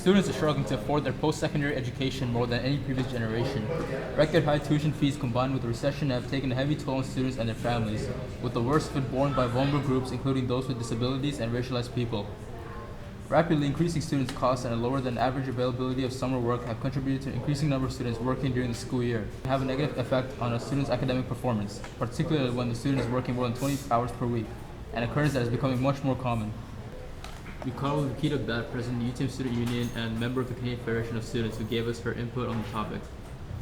Students are struggling to afford their post-secondary education more than any previous generation. Record high tuition fees combined with the recession have taken a heavy toll on students and their families, with the worst of it borne by vulnerable groups including those with disabilities and racialized people. Rapidly increasing students' costs and a lower than average availability of summer work have contributed to an increasing number of students working during the school year and have a negative effect on a student's academic performance, particularly when the student is working more than 20 hours per week, an occurrence that is becoming much more common. We called with Vikita Bat, President of the UTM Student Union and member of the Canadian Federation of Students, who gave us her input on the topic.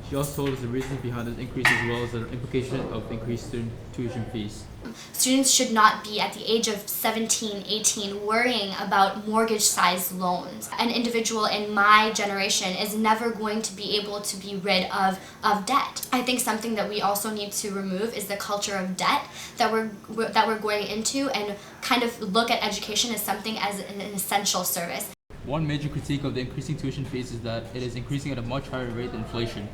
She also told us the reasons behind this increase as well as the implication of increased student tuition fees. Students should not be at the age of 17, 18 worrying about mortgage-sized loans. An individual in my generation is never going to be able to be rid of debt. I think something that we also need to remove is the culture of debt that we're going into, and kind of look at education as something as an essential service. One major critique of the increasing tuition fees is that it is increasing at a much higher rate than inflation.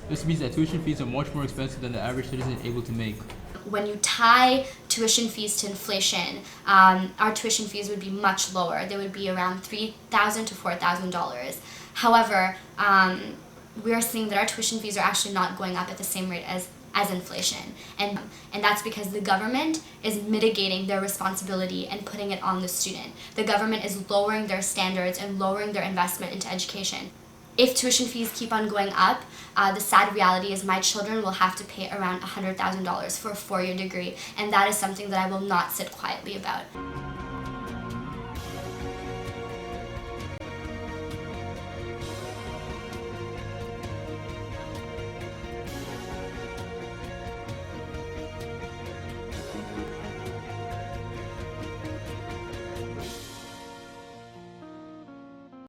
This means that tuition fees are much more expensive than the average citizen is able to make. When you tie tuition fees to inflation, our tuition fees would be much lower. They would be around $3,000 to $4,000. However, we are seeing that our tuition fees are actually not going up at the same rate as inflation. And that's because the government is mitigating their responsibility and putting it on the student. The government is lowering their standards and lowering their investment into education. If tuition fees keep on going up, the sad reality is my children will have to pay around $100,000 for a 4-year degree, and that is something that I will not sit quietly about.